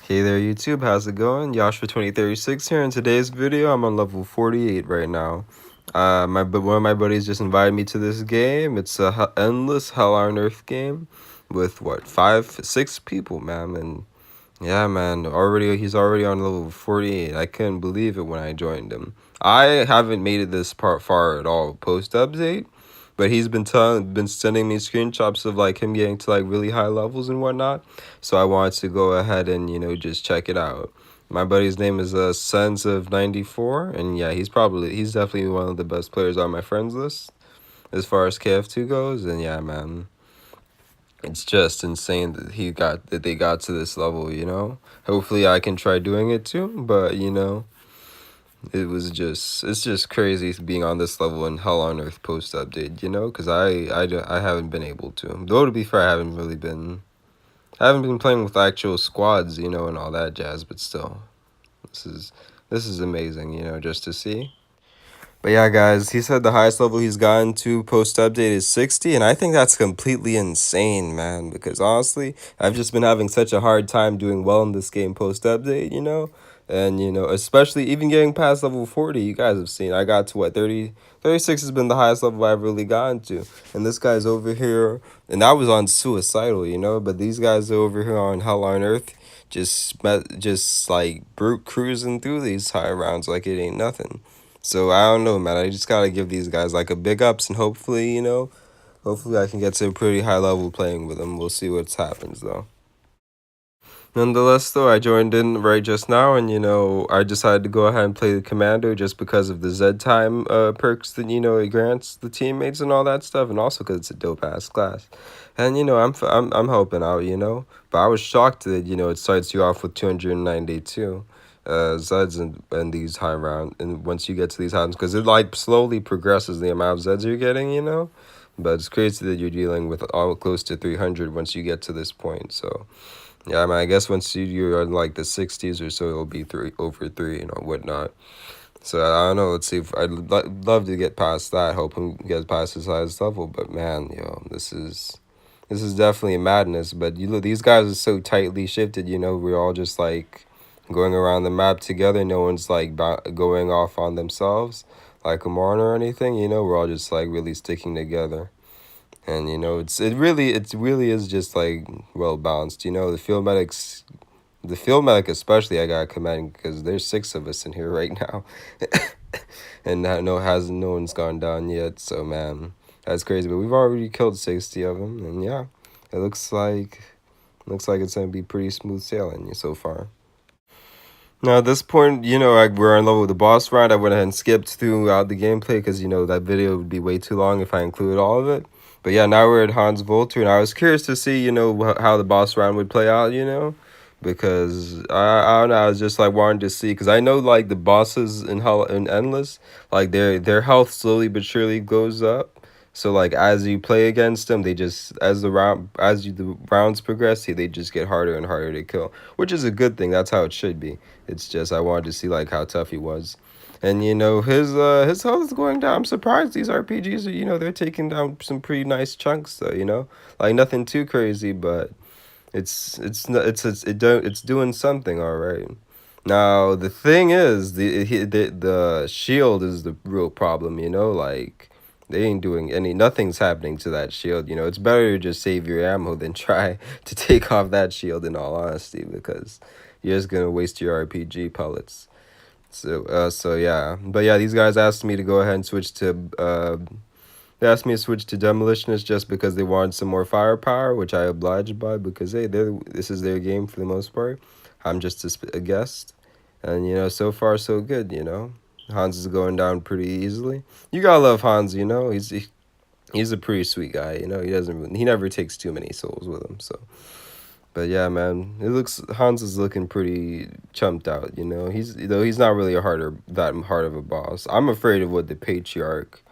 Hey there YouTube, how's it going? Yoshua2036 here. In today's video, I'm on level 48 right now. One of my buddies just invited me to this game. It's a endless Hell on Earth game with what, 6 people, man. And yeah, man, he's already on level 48. I couldn't believe it when I joined him. I haven't made it this part far at all post update. But he's been sending me screenshots of like him getting to like really high levels and whatnot. So I wanted to go ahead and just check it out. My buddy's name is Sons of 94, and yeah, he's definitely one of the best players on my friends list as far as KF2 goes. And yeah, man, it's just insane that they got to this level. Hopefully I can try doing it too, but it's just crazy being on this level in Hell on Earth post update, because I haven't been able to. Though to be fair, I haven't been playing with actual squads, and all that jazz, but still, this is this is amazing, just to see. But yeah, guys, he said the highest level he's gotten to post update is 60, and I think that's completely insane, man, because honestly, I've just been having such a hard time doing well in this game post update. And especially even getting past level 40, you guys have seen I got to what, 36 has been the highest level I've really gotten to. And this guy's over here, and I was on suicidal, but these guys are over here on Hell on Earth just like brute cruising through these high rounds like it ain't nothing. So I don't know, man. I just gotta give these guys like a big ups, and hopefully I can get to a pretty high level playing with them. We'll see what happens though. Nonetheless, though, I joined in right just now, and I decided to go ahead and play the commando just because of the Z time perks that it grants the teammates and all that stuff, and also because it's a dope ass class. And I'm helping out. But I was shocked that it starts you off with 292 Zeds in these high round, and once you get to these high rounds, because it like slowly progresses the amount of Zeds you're getting. But it's crazy that you're dealing with all close to 300 once you get to this point. So yeah, I mean, I guess once you're in like the 60s or so, it'll be over three, whatnot. So I don't know. Let's see if love to get past that. Hoping get past his highest level. But man, this is definitely madness. But these guys are so tightly shifted. We're all just like going around the map together. No one's like going off on themselves like a Marn or anything. We're all just like really sticking together. And it really is just like well balanced. The field medic especially I got commend because there's 6 of us in here right now, and no one's gone down yet. So man, that's crazy. But we've already killed 60 of them, and yeah, it looks like it's gonna be pretty smooth sailing so far. Now, at this point, we're in level with the boss round. I went ahead and skipped throughout the gameplay because, that video would be way too long if I included all of it. But yeah, now we're at Hans Volter, and I was curious to see, how the boss round would play out, because I don't know, I was just like wanting to see, because I know like the bosses in Endless, like their health slowly but surely goes up. So like as you play against them, they just the rounds progress, they just get harder and harder to kill, which is a good thing. That's how it should be. It's just I wanted to see like how tough he was. And his health is going down. I'm surprised these RPGs are, they're taking down some pretty nice chunks though. Like nothing too crazy, but it's doing something all right. Now the thing is the shield is the real problem. Like they ain't doing nothing's happening to that shield. It's better to just save your ammo than try to take off that shield in all honesty, because you're just gonna waste your RPG pellets. So yeah. But yeah, these guys asked me to go ahead and switch to they asked me to switch to Demolitionist just because they wanted some more firepower, which I obliged by, because hey, this is their game for the most part. I'm just a guest, and so far so good. Hans is going down pretty easily. You gotta love Hans. He's a pretty sweet guy. He never takes too many souls with him. So, but yeah, man, Hans is looking pretty chumped out. He's not really that hard of a boss. I'm afraid of what the Patriarch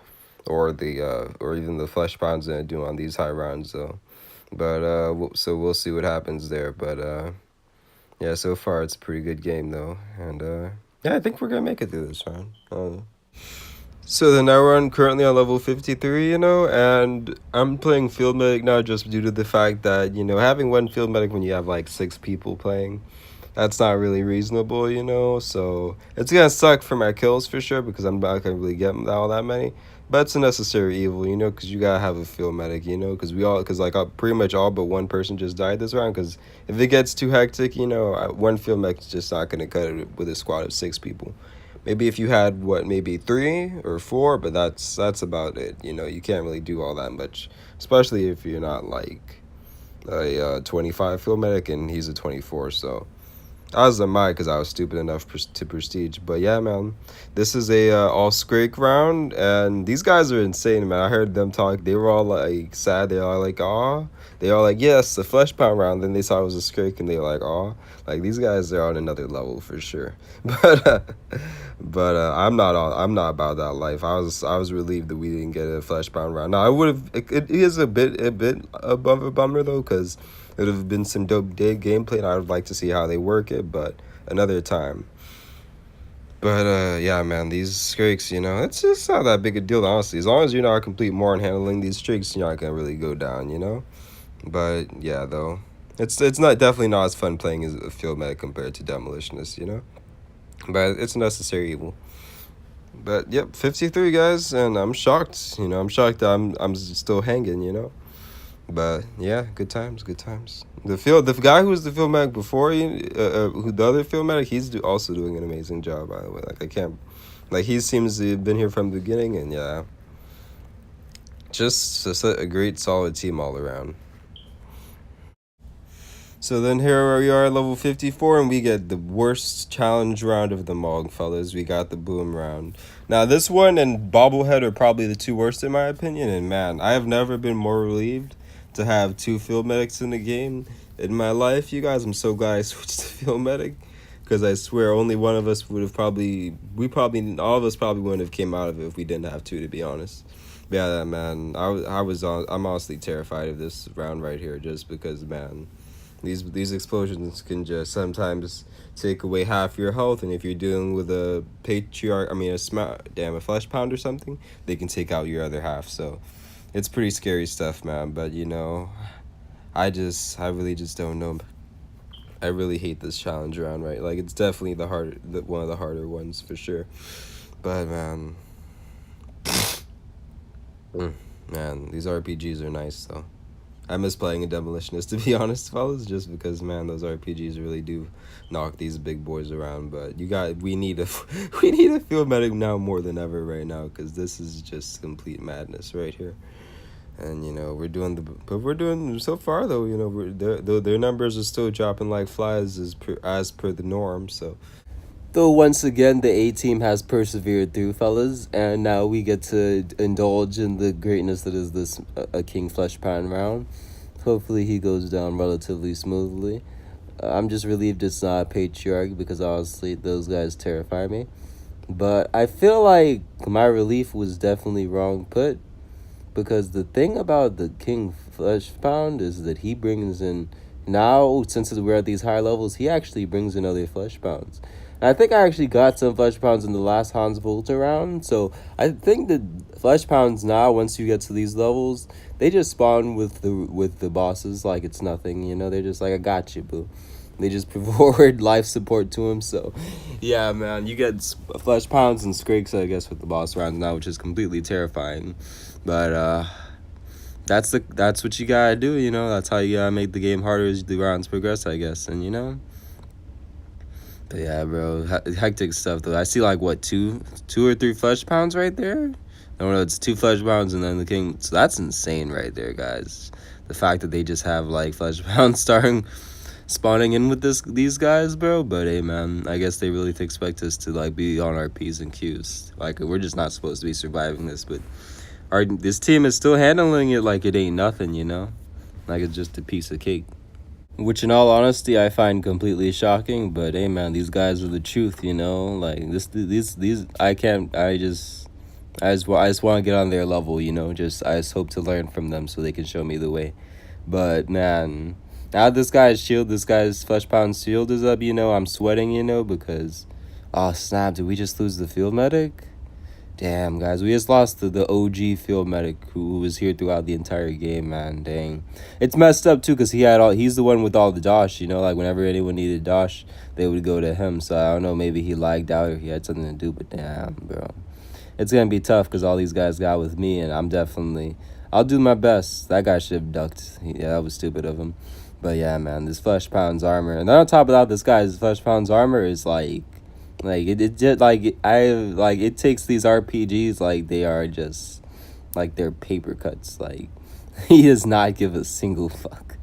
or even the Flesh Pound's gonna do on these high rounds though. But so we'll see what happens there. But yeah, so far it's a pretty good game though, and yeah, I think we're gonna make it through this round. So then now we're currently on level 53, and I'm playing field medic now just due to the fact that, having one field medic when you have like 6 people playing, that's not really reasonable, so it's gonna suck for my kills for sure because I'm not gonna really get all that many. But it's a necessary evil, because you gotta have a field medic, because like pretty much all but one person just died this round. Because if it gets too hectic, one field medic's just not gonna cut it with a squad of 6 people. Maybe if you had maybe 3 or 4, but that's about it. You can't really do all that much, especially if you're not like a 25 field medic and he's a 24. So I was a mad because I was stupid enough to prestige. But yeah, man, this is a all Scrake round, and these guys are insane, man. I heard them talk. They were all like sad. They all like, aw. They all like, yes, the flesh pound round. Then they saw it was a Scrake, and they were like, aw. Like these guys are on another level for sure. But I'm not about that life. I was relieved that we didn't get a flesh pound round. Now I would have. It is a bit above a bummer though, because it would have been some dope day gameplay, and I would like to see how they work it, but another time. But yeah, man, these streaks, it's just not that big a deal, honestly. As long as you're not complete moron handling these streaks, you're not gonna really go down. But yeah, though, it's not definitely not as fun playing as a field medic compared to demolitionist. But it's a necessary evil. But yep, 53 guys, and I'm shocked. I'm shocked that I'm still hanging. But yeah, good times, good times. The guy who was the field medic before who the other field medic, he's also doing an amazing job, by the way. Like I can't, like he seems to have been here from the beginning, and yeah, just a great solid team all around. So then here we are at level 54, and we get the worst challenge round of them all, fellas. We got the boom round. Now this one and bobblehead are probably the two worst in my opinion, and man, I have never been more relieved to have 2 field medics in the game in my life. You guys, I'm so glad I switched to field medic, because I swear only one of us would have all of us probably wouldn't have came out of it if we didn't have 2, to be honest. But yeah, man, I'm honestly terrified of this round right here, just because, man, these explosions can just sometimes take away half your health, and if you're dealing with a a flesh pound or something, they can take out your other half. So it's pretty scary stuff, man. But I really just don't know. I really hate this challenge round, right? Like it's definitely one of the harder ones for sure. But man, man, these RPGs are nice though. I miss playing a demolitionist, to be honest, fellas, just because, man, those RPGs really do knock these big boys around. But we need a we need a field medic now more than ever right now, because this is just complete madness right here. And we're doing so far though. Their numbers are still dropping like flies as per the norm. So though once again, the A team has persevered through, fellas, and now we get to indulge in the greatness that is this a King Flesh Pound round. Hopefully, he goes down relatively smoothly. I'm just relieved it's not a Patriarch, because honestly, those guys terrify me. But I feel like my relief was definitely wrong put, because the thing about the King Flesh Pound is that he brings in, now since we're at these high levels, he actually brings in other Flesh Pounds. I think I actually got some flesh pounds in the last Hans Volta round, so I think the flesh pounds now, once you get to these levels, they just spawn with the bosses like it's nothing. They're just like, I got you, boo. They just forward life support to him. So yeah, man, you get flesh pounds and scrakes, I guess, with the boss rounds now, which is completely terrifying. But that's what you gotta do. That's how you gotta make the game harder as the rounds progress, I guess. And but yeah, bro, hectic stuff though. I see like what two or three flesh pounds right there. No, it's 2 flesh pounds and then the king. So that's insane right there, guys. The fact that they just have like flesh pounds spawning in with these guys, bro. But hey, man, I guess they really expect us to like be on our P's and Q's. Like we're just not supposed to be surviving this, but this team is still handling it like it ain't nothing, like it's just a piece of cake. Which, in all honesty, I find completely shocking. But hey, man, these guys are the truth, Like these, I can't. I just want to get on their level, I just hope to learn from them so they can show me the way. But man, now this guy's flesh pound shield is up. I'm sweating, because, oh snap, did we just lose the field medic? Damn, guys, we just lost the OG field medic who was here throughout the entire game, man. Dang, it's messed up too because he's the one with all the dosh. You know, like whenever anyone needed dosh, they would go to him. So I don't know, maybe he lagged out or he had something to do. But damn, bro, it's gonna be tough because all these guys got with me, and I'll do my best. That guy should have ducked. Yeah, that was stupid of him. But yeah, man, this Flesh Pounds armor, and then on top of that, this guy's Flesh Pounds armor is like it just like it takes these RPGs like they are just like they're paper cuts. Like he does not give a single fuck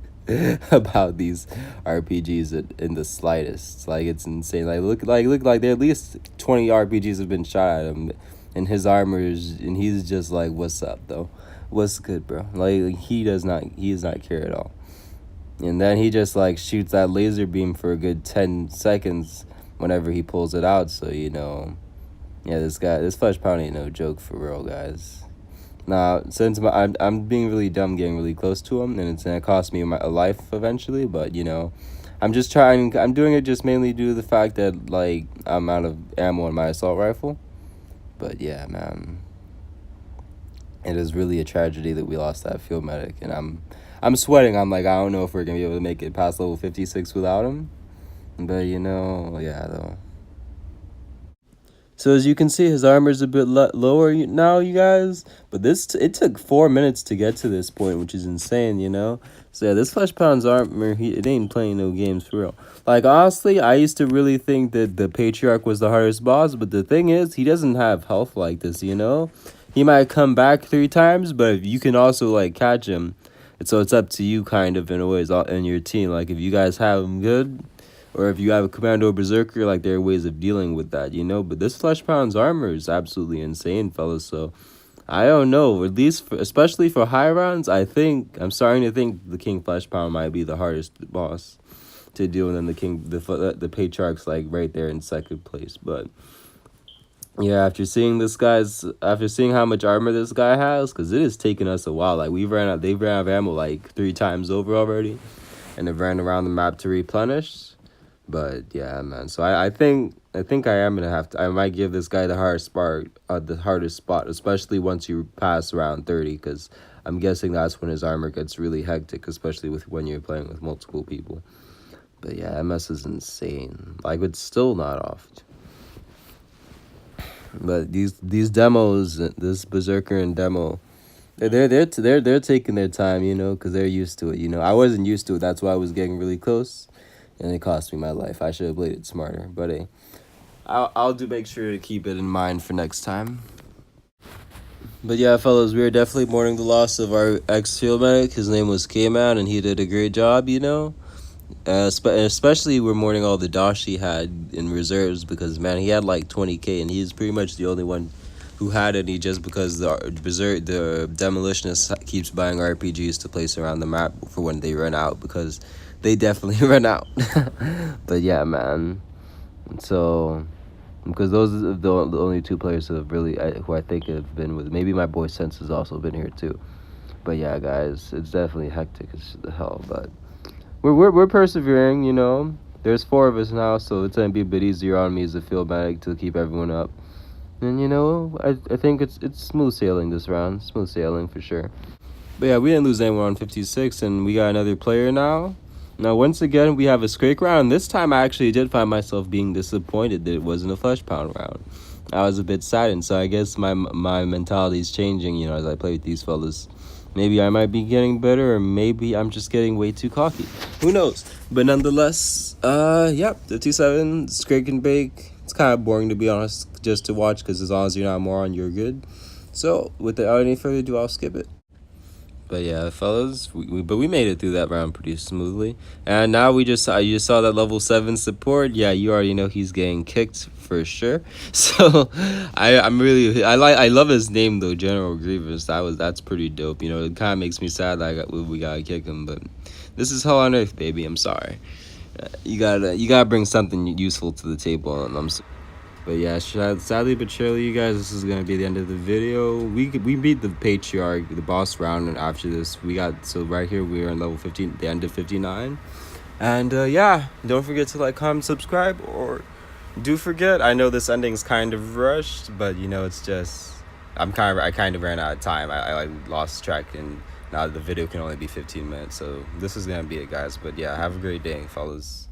about these RPGs in the slightest. Like it's insane. Look like there at least 20 RPGs have been shot at him, and his armor is, and he's just like, what's up though? What's good, bro? Like he does not care at all. And then he just like shoots that laser beam for a good 10 seconds whenever he pulls it out. So, you know, yeah, this Flesh Pound ain't no joke for real, guys. Now, since I'm being really dumb getting really close to him, and it's going to cost me a life eventually, but, you know, I'm doing it just mainly due to the fact that, like, I'm out of ammo in my assault rifle. But, yeah, man, it is really a tragedy that we lost that field medic, and I'm sweating. I'm like, I don't know if we're going to be able to make it past level 56 without him. But, you know, yeah, though. So as you can see, his armor's a bit lower now, you guys. But it took 4 minutes to get to this point, which is insane, you know. So yeah, this Flesh Pound's armor, it ain't playing no games for real. Like, honestly, I used to really think that the Patriarch was the hardest boss. But the thing is, he doesn't have health like this, you know. He might come back 3 times, but you can also, like, catch him. So it's up to you, kind of, in a way, in your team. Like, if you guys have him good, or if you have a Commando Berserker, like, there are ways of dealing with that, you know? But this Flesh Pound's armor is absolutely insane, fellas. So, I don't know. At least, especially for high rounds, I'm starting to think the King Flesh Pound might be the hardest boss to deal with, and the Patriarch's, like, right there in second place. But, yeah, after seeing how much armor this guy has, because it has taken us a while. Like, they've ran out of ammo, like, 3 times over already, and they've ran around the map to replenish. But yeah, man. So I think I am gonna have to. I might give this guy the hardest spot, especially once you pass around 30, because I'm guessing that's when his armor gets really hectic, especially when you're playing with multiple people. But yeah, MS is insane. Like, it's still not off. But these demos, this Berserker and demo, they're taking their time, you know, because they're used to it. You know, I wasn't used to it. That's why I was getting really close. And it cost me my life. I should have played it smarter. But hey, I'll make sure to keep it in mind for next time. But yeah, fellas, we are definitely mourning the loss of our ex-field medic. His name was K-Man, and he did a great job, you know. Especially we're mourning all the dosh he had in reserves because, man, he had like 20k, and he's pretty much the only one who had any just because the demolitionist keeps buying RPGs to place around the map for when they run out, because they definitely run out. But yeah, man. So, because those are the only 2 players who have really, who I think have been with. Maybe my boy Sense has also been here too. But yeah, guys, it's definitely hectic as the hell. But we're persevering, you know. There's 4 of us now, so it's gonna be a bit easier on me as a field medic to keep everyone up. And you know, I think it's smooth sailing this round. Smooth sailing for sure. But yeah, we didn't lose anyone on 56, and we got another player now. Now, once again, we have a Scrake round. This time, I actually did find myself being disappointed that it wasn't a Flesh Pound round. I was a bit saddened, so I guess my mentality is changing, you know, as I play with these fellas. Maybe I might be getting better, or maybe I'm just getting way too cocky. Who knows? But nonetheless, yep, 57, Scrake and Bake. It's kind of boring, to be honest, just to watch, because as long as you're not moron, you're good. So, without any further ado, I'll skip it. But yeah, fellas, we made it through that round pretty smoothly. And now you just saw that level 7 support. Yeah, you already know he's getting kicked for sure. So I love his name though, General Grievous. That's pretty dope. You know, it kind of makes me sad that we gotta kick him, but this is Hell on Earth, baby. I'm sorry. You gotta bring something useful to the table, and But yeah, sadly but surely, you guys, this is gonna be the end of the video. We beat the Patriarch, the boss round, and after this, so right here we are in level 15, the end of 59. And yeah, don't forget to like, comment, subscribe, or Do forget, I know this ending's kind of rushed, but it's just I kind of ran out of time. I like lost track, and now the video can only be 15 minutes. So this is gonna be it, guys. But yeah, have a great day, fellas.